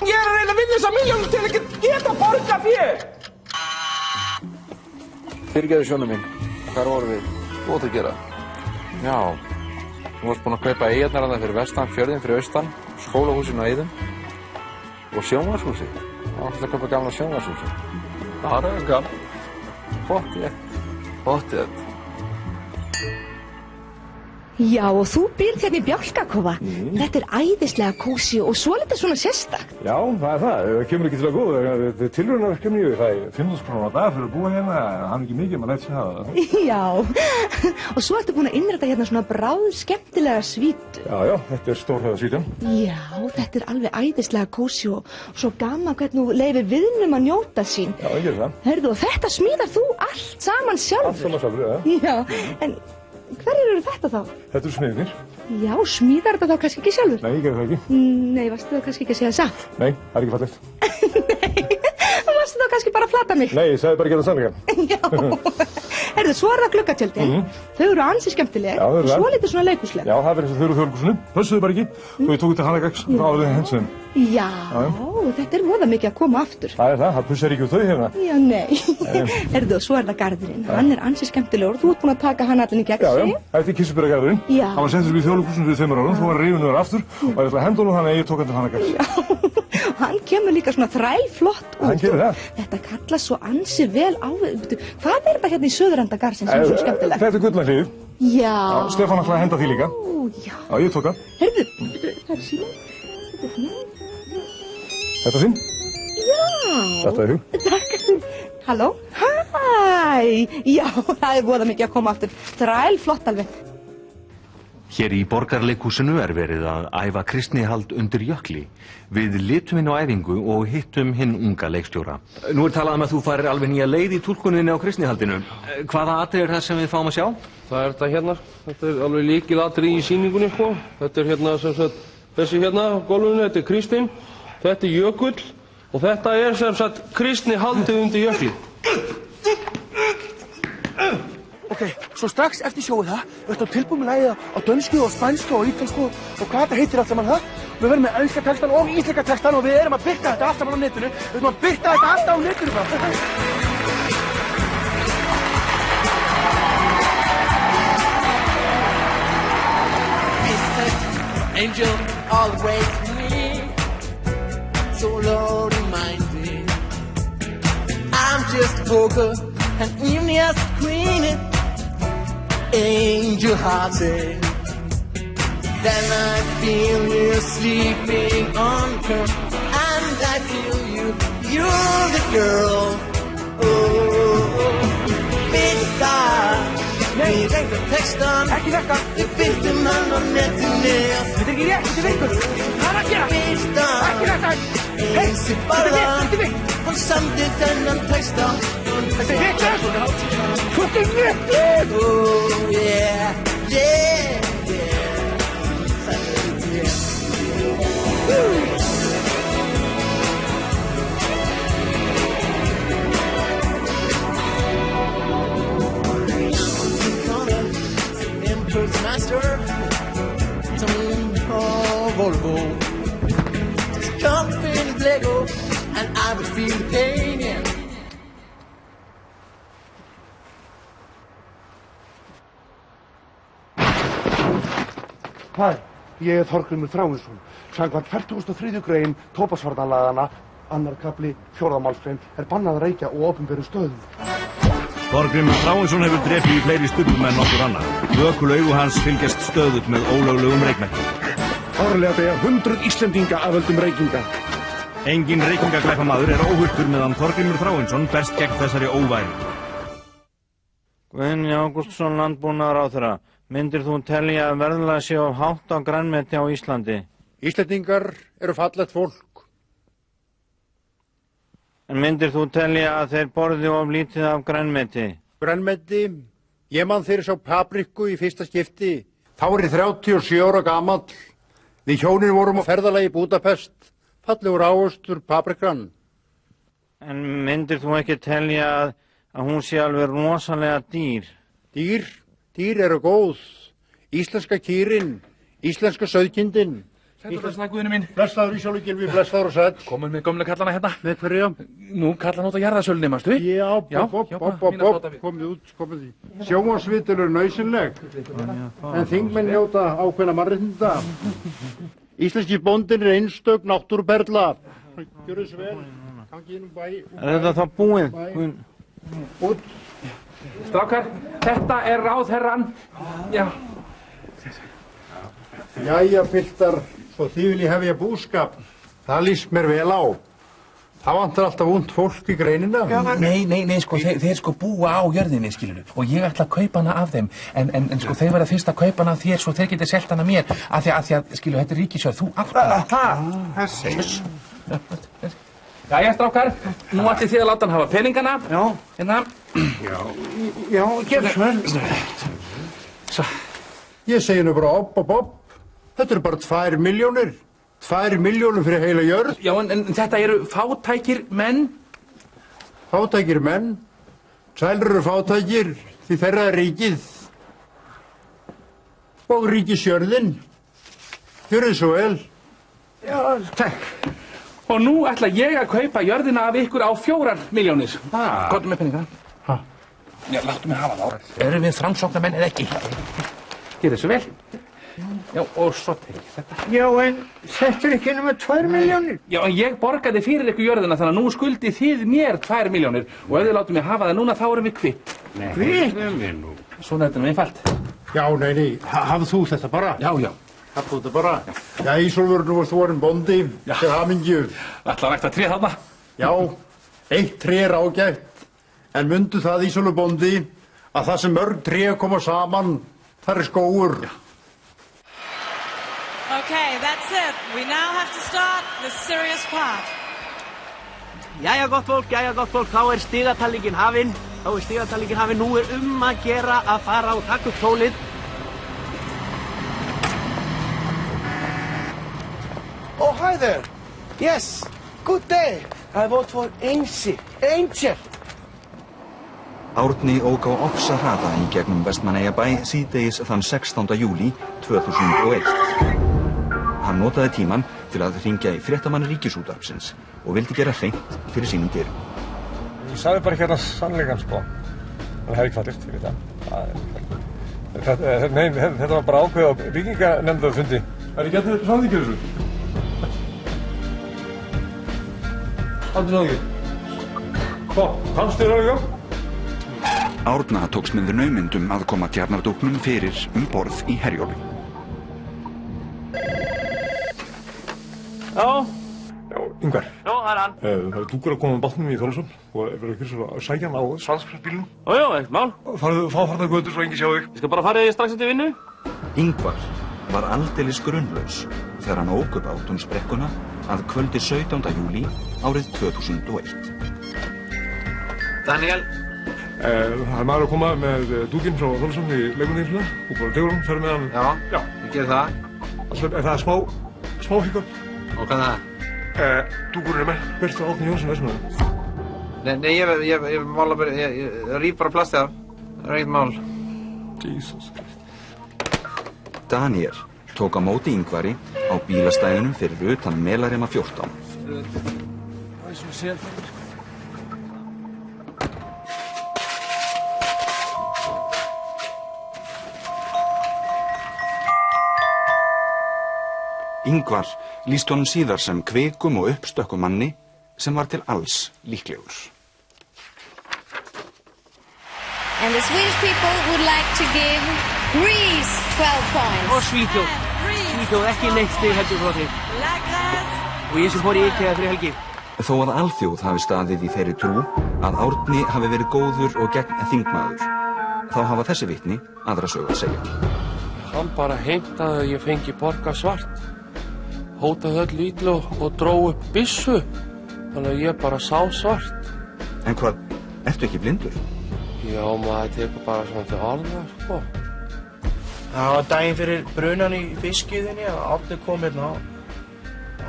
ég er að reyna að vinna þessar milljónir til að geta borga þér. Fyrirgeðu sjónum minn. Hvar vorum við? Þú átt að gera. Já. Þú varst búin að kaupa eigarnar þarna fyrir vestan, fjörðin fyrir austan, skólahúsin á Eiðum og sjónvarshúsi. Það var alltaf að kaupa gamla sjónvarshúsi. Það er gaman. Pottþétt. Já, og þú býrð hérna í Bjálkakofa. Þetta er æðislega kósí og svolítið svona sérstakt. Já, það er það. Það kemur ekki til að góða. Þetta er tilraunarverkefni. Það er 5.000 krónur á dag fyrir að búa hérna. Hann er ekki mikið, maður lætur sig hafa það. Já, og svo ertu búin að innræta hérna svona bráð skemmtilega svítu. Já, þetta er stórhöfðasvítan. Já, þetta er alveg æðislega kósí og svo gaman hvernig þú leyfir viðnum að njóta sín. Já, ég gerir það. Herðu, og þetta smíðar þú allt saman sjálfur. Allt saman sjálfur, já. En hverjir eru þetta þá? Þetta eru smiðirnir. Já, smíðar þetta þá kannski ekki sjálfur? Nei, ég gerði það ekki. Nei, varstu þá kannski ekki að segja satt? Nei, það er ekki fallegt. Varstu þá kannski bara að flata mig? Nei, ég sagði bara að gera sannleika. Já. Herðu, svo er það gluggatjöldin. Þau eru ansi skemmtileg. Já, þau eru það. Svo litið svona leikhúsleg. Já, það er eins og þau eru þjóðleikhúsinu. Pössuðu bara ekki. Svo ég tók þetta Hannagags frá áriðin hensuðum. Já, þetta er voða mikið að koma aftur. Það pussar ekki úr þau hérna. Já, nei. Herðu, svo er það garðurinn. Hann er ansi skemmtilegur. Þú ert búin að taka hann allan í gegn sig. Já, þetta er Kirsubergarðurinn. Já. Hann var settur upp í þjóðleikhúsinu fyrir 5 árum, svo var rifinn yfir aftur og ég ætla að henda honum hann að ég tók hann til Hannagags. Hann kemur líka svona þrælflott út. Hann gerir það. Þetta kallast svo ansi vel á. Hvað er þetta hérna í söðurenda garðsins sem er svo skemmtilegt? Þetta er Gullnahlíð. Já. Stefán ætlaði að henda því líka. Já. Já, ég tók það. Heyrðu, það er síðan. Þetta þinn? Já. Þetta er þú. Takk. Halló? Hæ. Já, það er voða mikið að koma aftur. Þrælflott alveg. Hér í Borgarleikhúsinu er verið að æfa kristnihald undir jökli. Við litum inn á æfingu og hittum hinn unga leikstjóra. Nú er talað að þú farir alveg nýja leið í túlkuninni á kristnihaldinu. Hvaða atrið er það sem við fáum að sjá? Það er þetta hérna. Þetta er alveg lykilatriði í sýningunni, sko. Þetta er hérna sem sagt, þessi hérna á gólfinu, þetta er Kristinn, þetta er Jökull og þetta er sem sagt kristnihaldið undir jökli. Ok, svo strax eftir sjóið það, ertu tilbúin með lagið á dönsku og spænsku og ítalsku og hvað þetta heitir allt saman það? Við verðum með enska textan og íslenska textan og við erum að birta þetta allt saman á netinu. Við erum að birta þetta allt á netinu bara. Angel always me, so lonely-minded. I'm just a poker and I'm just a queen. Angel-hearted. Then I feel you sleeping on her, and I feel you're the girl. Oh, birta, birta textan, við birtum hann á netinu. Þetta er ekki rétt, þetta er veikur. Hvað er að gera? Birta, eins í barða, hann samdi þennan texta. Þetta er vitlaust! Þetta er vitlaust! Oh yeah, yeah, yeah. Master, Volvo. Just come feel the Lego, and I would feel the pain, yeah. Hæ, ég er Þorgrímur Þráinsson. Samkvæmt 43. grein tóbaksvarnarlaganna, annar kafli, 4. málsgrein, er bannað að reykja og opinberum stöðum. Þorgrímur Þráinsson hefur drepið í fleiri stubum en nokkur annar. Vökul augu hans fylgjast stöðut með ólöglegum reykmerkjum. Árlega deyja 100 Íslendinga af völdum reykinga. Engin reykingaglæpamaður er óhultur meðan Þorgrímur Þráinsson berst gegn þessari óværu. Guðni Ágústsson, landbúnaðarráðherra. Myndir þú telja að verðlag sé of hátt á grænmeti á Íslandi? Íslendingar eru fallegt fólk. En myndir þú telja að þeir borði of lítið af grænmeti? Grænmeti? Ég man þeir sá papriku í fyrsta skipti. Þá er ég 37 ára gamall. Við hjónin vorum á ferðalagi í Budapest. Fallegur ávöxtur paprikan. En myndir þú ekki telja að hún sé alveg rosalega dýr? Dýr? Dýr eru góð. Íslenska kýrin, íslenska sauðkindin. Sættu blessaður Guðni minn. Blessaður Ísólu Gylfi, blessaður og sætt. Komum með gömlu kallana hérna. Með hverja? Nú kallan út á jarðasölunni, mástu? Já, komið út, komið því. Sjónvarpsviðtöl eru nauðsynleg, en þingmenn njóta ákveðna mannréttinda. Íslenski bóndinn er einstök náttúruperla. Gjörðu svo vel, gangi inn bæ. Er þetta þá búið? Út. Strákar, þetta er ráðherran. Já. Jæja, piltar, svo þið vil ég hefja búskap. Það líst mér vel á. Það vantar alltaf ungt fólk í greinina. Nei, sko, þeir sko búa á jörðinni, skilurðu. Og ég ætla að kaupa hana af þeim. En sko, þeir verða fyrst að kaupa hana af þér, svo þeir geti selt hana mér. Af því að, skilurðu, þetta er ríkissjóð, þú átt hana. Þessi. Jæja, strákar, nú ætlið þið að láta hann hafa peningana. Já. Hérna. Já, gerð svo. Ég segi nú bara opp. Þetta eru bara 2 milljónir. 2 milljónir fyrir heila jörð. Já, en þetta eru fátækir menn. Fátækir menn? Sælur eru fátækir, því þeirra er ríkið. Og ríkisjörðin. Gjörðu svo vel. Já, takk. Og nú ætla ég að kaupa jörðina af ykkur á 4 milljónir. Komdu með peningana. Já, láttu mig hafa þá. Erum við framsóknarmenn eða ekki? Gjörðu svo vel. Já, og svo tek ég þetta. Já, en þetta er ekki nema 2 milljónir. Já, en ég borgaði fyrir ykkur jörðina, þannig að nú skuldið þið mér 2 milljónir. Og ef þið látum mig hafa það núna, þá erum við kvitt. Kvitt? Svona er þetta nú einfalt. Já, nei, hafðu þú þetta bara? Já. Hafðu þetta bara? Já, Ísólfur, nú varst þú orðinn bóndi. Til hamingju. Ætla að rækta tré þarna? Já, 1 tré er ágætt. En mundu það, Ísólfur bóndi, að það sem mörg tré koma saman, þar er skógur. Okay, that's it. We now have to start the serious part. Jæja gott fólk, þá er stigatalningin hafin. Nú er að gera að fara og taka upp tólið. Oh, hi there. Yes, good day. I vote for Angel. Árni ók á ofsa hraða í gegnum Vestmannaeyjabæ síðdegis þann 16. júlí 2001. Hann notaði tímann til að hringja í fréttamann Ríkisútvarpsins og vildi gera hreint fyrir sínum dyrum. Ég sagði bara hérna sannleikann, sko. Það er ekki fallegt, ég veit það. Nei, þetta var bara ákveð á byggingarnefndarfundi. Er ekki allir samþykkir þessu? Allir samþykkir? Hvað, kannstu þér alveg? Árna tókst með naumindum að koma Tjarnardúknum fyrir borð í Herjólfi. Já, Ingvar. Já, það er hann. Það er dúkur að koma með bátnum í Þorlákshöfn og verður ekki svo að sækja hann á svansbílnum. Já, ekkert mál. Fá þarna götur svo engi sjá þig. Ég skal bara fara strax eftir vinnu. Ingvar var aldeilis grunnlaus þegar hann ók upp Átúnsbrekkuna að kvöldi 17. júlí árið 2001. Daniel. Það er maður að koma með dúkinn frá Þorlsson í leikmyndinnsuna og bara tegur hann, fer með hann. Já, ég ger það. Er það smá hiccup? Og hvað er það? Dúkurinn með, byrst frá Árni Jónsson Vestmann. Nei, ég mála bara, ég rýf bara plastið af. Það ekkert mál. Jesus Christ. Daniel tók á móti Ingvari á bílastæðunum fyrir utan Melarima 14. Það er svo séð. Ingvar lýst honum síðar sem kvikum og uppstökkum manni sem var til alls líklegur. And the Swedish people would like to give Greece 12 points. Og Svíþjóð. Svíþjóð ekki neitt stig heldur frá því. Og ég sem fór í IKEA fyrir helgi. Þó að alþjóð hafi staðið í þeirri trú að Árni hafi verið góður og gegn þingmaður, þá hafa þessi vitni aðra sögu að segja. Hann bara heimtaði að ég fengi borga svart. Hótaði öll illu og dró upp byssu. Þannig að ég bara sá svart. En hvað, ertu ekki blindur? Já, maður tekur bara svona til orða, sko. Það var daginn fyrir brunan í fiskiðinni að Árni kom hérna.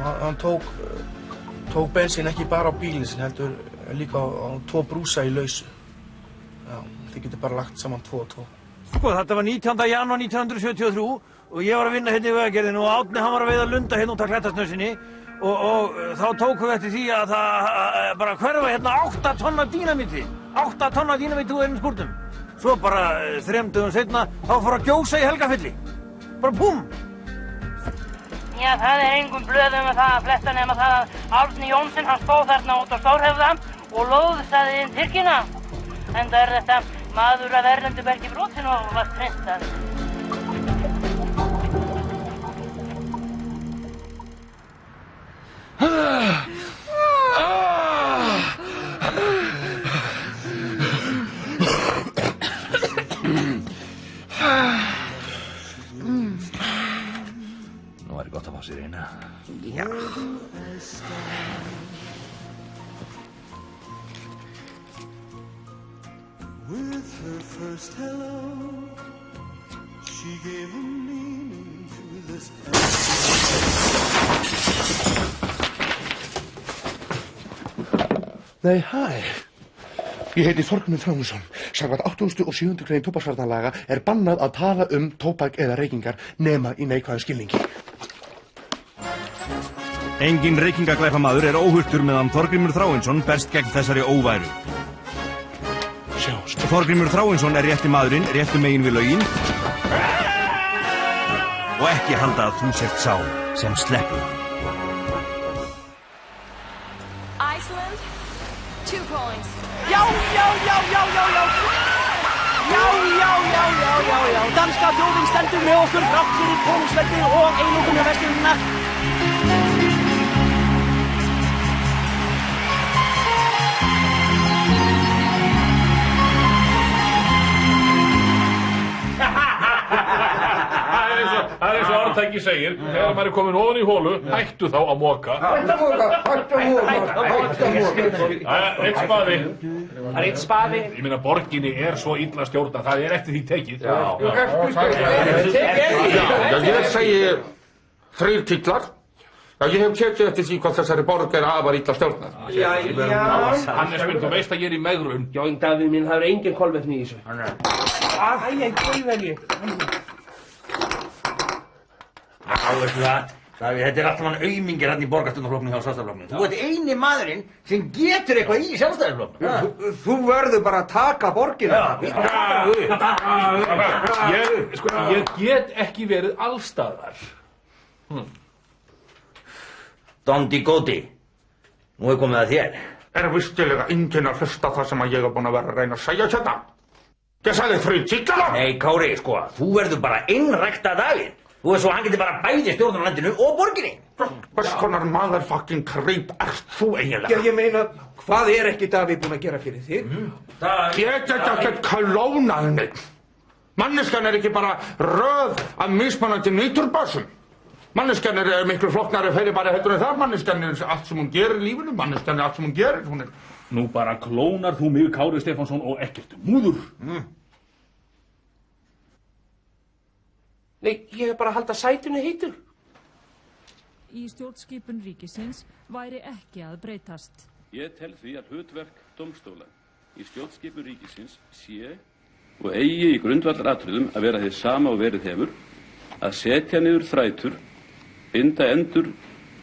Hann tók bensín ekki bara á bílinn sinn, heldur líka á 2 brúsa í lausu. Já, þið getur bara lagt saman 2 og 2. Sko, þetta var 19. janúar 1973 og ég var að vinna hérna í Vegagerðinni og Árni hann var að veiða lunda hérna út af Klettasnösinni og þá tókum við eftir því að það bara hverfa hérna 8 tonna dínamíti. 8 tonna dínamíti úr einum skúrnum. Svo bara 3 dögum seinna þá fór að gjósa í Helgafylli. Bara púm! Já, það er engum blöðum með það að fletta nema það að Árni Jónsson hann stóð þarna út á Stórhöfða og lóðsaði inn Tyrkina. Enda er þetta maður af erlendu bergi brotin og var prentað. Nú er gott að fá sér eina. Já. With her first hello, she gave a meaning to this. Nei, hæ. Ég heiti Þorgrímur Þráinsson. Samkvæmt 87. grein tóbaksvarnalaga er bannað að tala tóbak eða reykingar nema í neikvæðum skilningi. Engin reykingaglæpamaður er óhultur meðan Þorgrímur Þráinsson berst gegn þessari óværu. Sjáumst. Þorgrímur Þráinsson er rétti maðurinn, réttu megin við lögin. Og ekki halda að þú sért sá sem sleppur. Iceland, 2 points. Já. Danska þjóðin stendur með okkur þrátt fyrir konungsveldið og einokun vesturina. Það er eins og orðtæki segir, þegar maður er komin ofan í hólu, hættu þá að moka. Eitt spaði. Það er eitt spaði. Ég meina, borginni er svo illa stjórnað, það er eftir því tekið. Ég segi 3 titlar. Ég hef tekið eftir því hvað þessari borg er afar illa stjórnað. Hannes minn, þú veist að ég er í megrun. Já, Davíð minn, það er engin kolvetni í þessu. Veistu það, þetta er alltaf hann aumingir hann í borgarstjórnarflokknum hjá Sjálfstæðisflokknum. Þú ert eini maðurinn sem getur eitthvað í Sjálfstæðisflokknum. Þú verður bara að taka borgina. Ég get ekki verið allstaðar. Dondi Góti, nú er komið að þér. Er vistilega enginn að hlusta það sem ég er búinn að vera að reyna að segja hérna? Ég sagði 3 titlar. Nei, Kári, sko, þú verður bara innrækta Davíð. Þú veist svo hann getur bara bæði stjórn á landinu og borginni. Hvers konar motherfucking creep ert þú eiginlega? Já, ég meina, hvað er ekki Davíð búinn að gera fyrir þig? Ég get ekkert klónað neitt. Manneskjan er ekki bara röð af mismunandi nýturbössum. Manneskjan er miklu flokknari fyrir bara heldur en það. Manneskjan er allt sem hún gerir í lífinu. Manneskjan er allt sem hún gerir. Hún er Nú bara klónar þú mig, Kári Stefánsson, og ekkert múður. Nei, ég er bara að halda sætinu heitur. Í stjórnskipun ríkisins væri ekki að breytast. Ég tel því að hlutverk dómstóla í stjórnskipun ríkisins sé og eigi í grundvallaratriðum að vera hið sama og verið hefur, að setja niður þrætur, binda endur,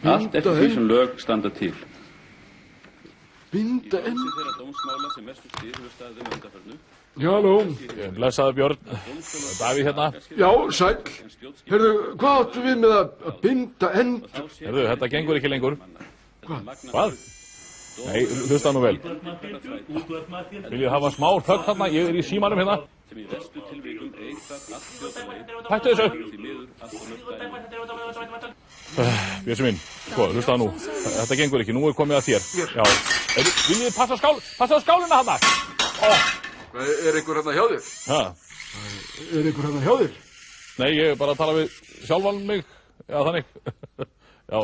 allt eftir því sem lög standa til. Binda endur? Í ljósi þeirra dómsmála sem mestu styr hefur staðið undanfarnu. Já, halló. Blessaður Björn. Davíð hérna. Já, sæll. Heyrðu, hvað áttu við með að binda endur? Heyrðu, þetta gengur ekki lengur. Hvað? Nei, hlusta nú vel. Viljið hafa smá þögn þarna, ég er í símanum hérna. Hættu þessu. Björnsi minn, sko, hlusta nú. Þetta gengur ekki, nú er komið að þér. Já. Viljið passa skálina þarna? Er einhver hérna hjá þér? Hæ? Er einhver hérna hjá þér? Nei, ég er bara að tala við sjálfan mig. Já, þannig. Já,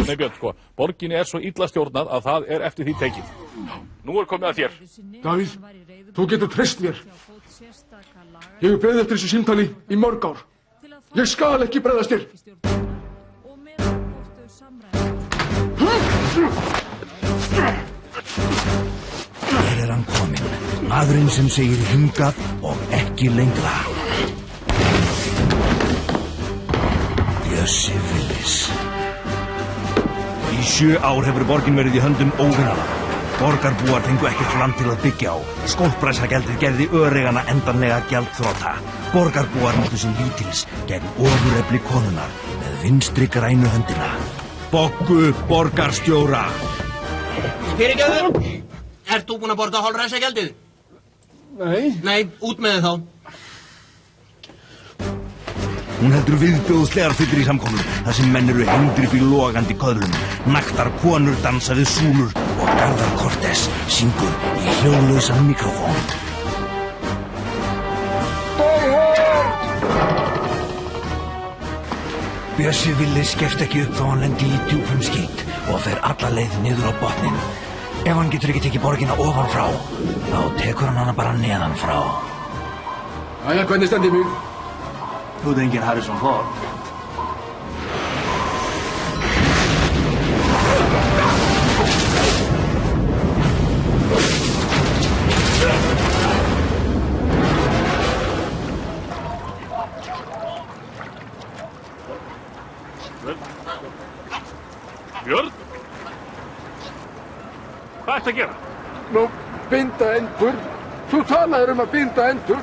nei Björn, sko, borginni er svo illa stjórnað að það er eftir því tekið. Nú er komið að þér. Davíð, þú getur treyst mér. Ég hef beðið eftir þessu símtali í mörg ár. Ég skal ekki bregðast þér. Hér er hann kominn, maðurinn sem segir hingað og ekki lengra. Bjössi Willis. Í 7 ár hefur borgin verið í höndum óvinara. Borgarbúar fengu ekkert land til að byggja á. Skólpræsagjaldið gerði öreigana endanlega gjaldþrota. Borgarbúar máttu sér lítils gegn ofurefli konunnar með vinstri grænu höndina. Boggu borgarstjóra. Fyrirgefðu, ert þú búinn að borga hálfræsagjaldið? Nei. Nei, út með þið þá. Hún heldur viðbjóðslegar fyllir í samkomum þar sem menn eru hengdir upp í logandi köðlum. Naktar konur dansa við súlur og Garðar Cortés syngur í hljóðlausan mikrofón. Bjössi Willis gefst ekki upp þá hann lendi í djúpum skít og fer alla leið niður á botnin. Ef hann getur ekki tekið borgina ofan frá, þá tekur hann hana bara neðan frá. Jæja, hvernig stend ég mig? Þú ert enginn Harrison Ford. Björn? Hvað ertu að gera? Nú, binda endur. Þú talaðir að binda endur.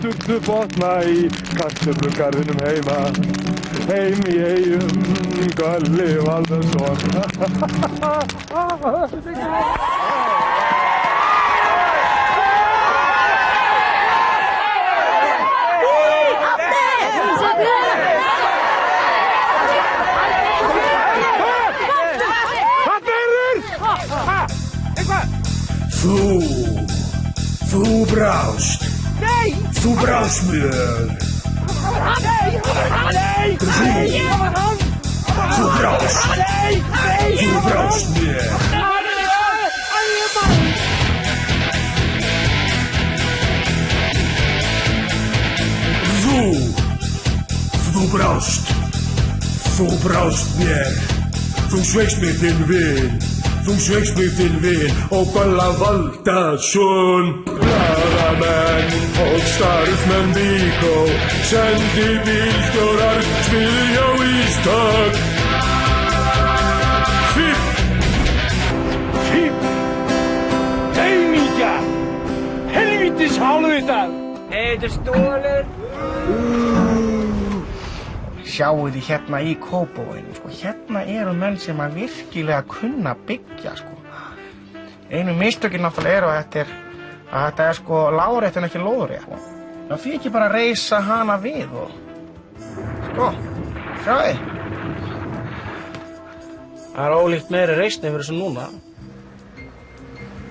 Stuttu botna í kartöflugarðinum heima. Heim í Eyjum, Gulli Valdarsson. Þú brást. Nei! Þú brást mér. Nei! Nei! Þú brást. Þú brást mér. Þú brást. Þú brást mér. Þú sveikst mig þinn vin. Þú sveikst mig þinn vin og Gulla Valdarsson. Blaðamenn og starfsmenn Víkó, sendi bílstjórar, smiðja á Ístak. Fíp! Heimíkja! Helvítis hálfvitar! Nei, þetta er stólið. Sjáu þið hérna í Kópavoginum, sko. Hérna eru menn sem að virkilega kunna byggja, sko. Einu mistökin náttúrulega eru að þetta er sko lárétt en ekki lóðrétt. Það fyrir ekki bara að reisa hana við og... Sko, sjáu þið. Það er ólíkt meiri reisni fyrir þessu núna.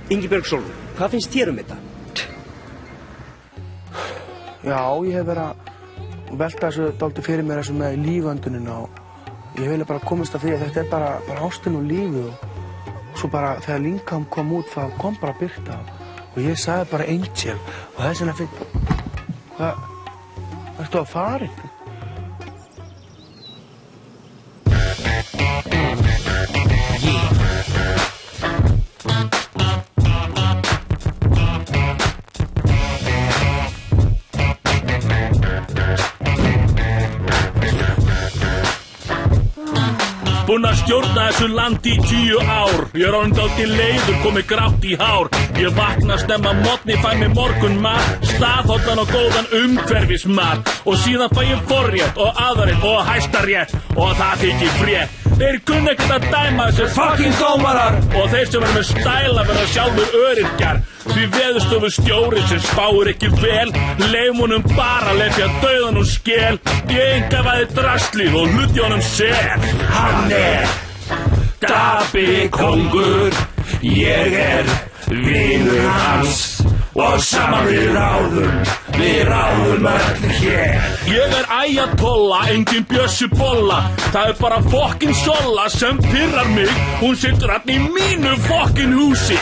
Ingibjörg Sólrún, hvað finnst þér um þetta? Já, ég hef verið að velta þessu dálítið fyrir mér þessu með líföndunina og Ég vilja bara komast að því að þetta bara ástin og lífið og svo bara þegar Lincoln kom út þá kom bara Birta og ég sagði bara Angel og þess vegna fyrir... Hvað? Ertu að fara? Búinn að stjórna þessu landi í 10 ár. Ég orðinn dálítið leiður, komið grátt í hár. Ég vakna snemma morgni, fæ mér morgunmat, staðhollan og góðan umhverfismat. Og síðan fæ ég forrétt og aðrétt og hæstarétt og það þykir frétt. Þeir kunna ekkert að dæma þessir fucking dómarar. Og þeir sem eru með stæla verða sjálfur öryrkjar. Því veðurstofu stjóri sem spáir ekki vel, leifum honum bara lepja dauðan og skel. Ég einkavæði draslið og hluti honum sel. Hann Dabbi kóngur, ég vinur hans og saman við ráðum öll hér. Ég Ayatollah, engin Bjössi Bolla. Það bara fokkin Solla sem pirrar mig. Hún situr hann í mínu fokkin húsi.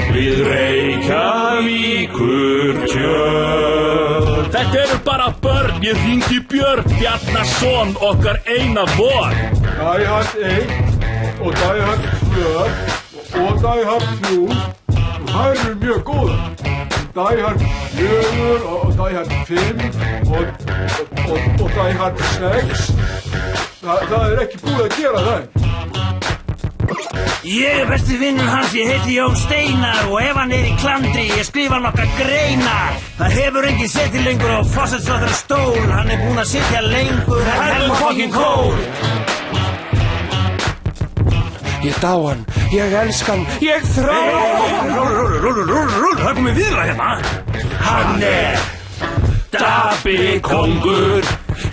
Við Reykjavíkur tjörn. Þetta eru bara börn, ég hringi Björn Bjarnason, okkar eina von. Die Hard 1 og Die Hard 2 og Die Hard 3 og það eru mjög góðar. Die Hard 4 og Die Hard 5 og Die Hard 6. Það ekki búið að gera það. Ég besti vinnur hans, ég heiti Jón Steinar og ef hann í klandri, ég skrifa nokkrar greinar. Það hefur enginn setið lengur á forsætisráðherra stól, hann búinn að sitja lengur en Helmut fucking Kohl. Ég dá hann, ég elska hann, ég þrá hann. Rúll, það komið viðra hérna. Hann Dabbi kóngur,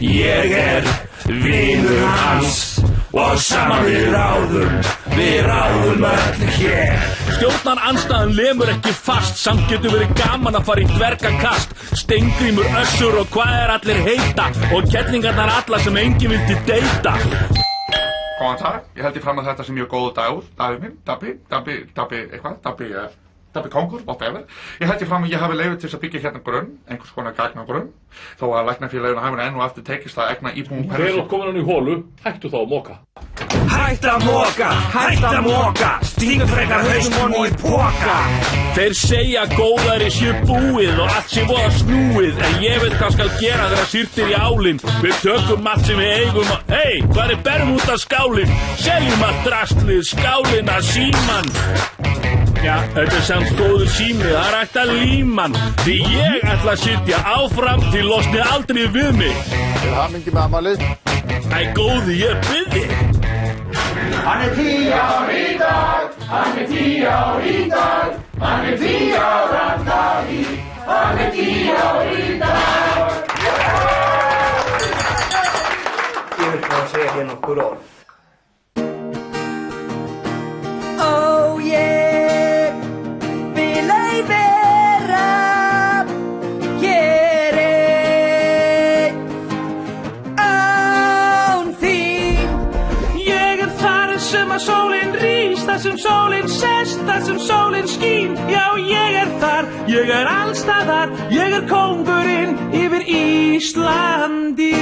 ég vinur hans og saman við ráðum öll hér. Stjórnarandstaðan lemur ekki fast, samt getur verið gaman að fara í dvergakast. Steingrímur, Össur og hvað allir heita og kettlingarnar alla sem enginn vildi deyta. Góðan dag, ég held ég fram að þetta sem mjög góðu dagur. Davíð minn, Dabbi kóngur, whatever. Ég held ég fram að ég hafi leyfi til að byggja hérna grunn, einhvers konar gagnagrunn, þó að læknafélaginu hafi enn og aftur tekist að egna íbúum hverju. Þegar þú komin hann í hólu, hættu þá að moka. Hætt að moka, stígu frekar hausnum og í poka. Þeir segja góðæri sé búið og allt sé voða snúið, en ég veit hvað skal gera þegar sýrtir í álinn. Við tökum allt sem við eigum og, hei, hvað bermúdaskálinn? Seljum allt drastlið, skálina, síman. Já, þetta samt góður sími, það hægt að líman. Því ég ætla að sitja áfram, því losni aldrei við mig. Til hamingju með afmælið. Æ, góði, ég bið þig. Hann 10 ár í dag, hann 10 ár í dag, hann 10 ára Davíð, hann 10 ár í dag. Ég vil bara segja hér nokkur orð. Oh yeah, vil ei vera hér einn án þín. Ég farin sem að sólin rís, þar sem sólin sest, þar sem sólin skín. Já, ég þar, ég allstaðar, ég kóngurinn yfir Íslandi.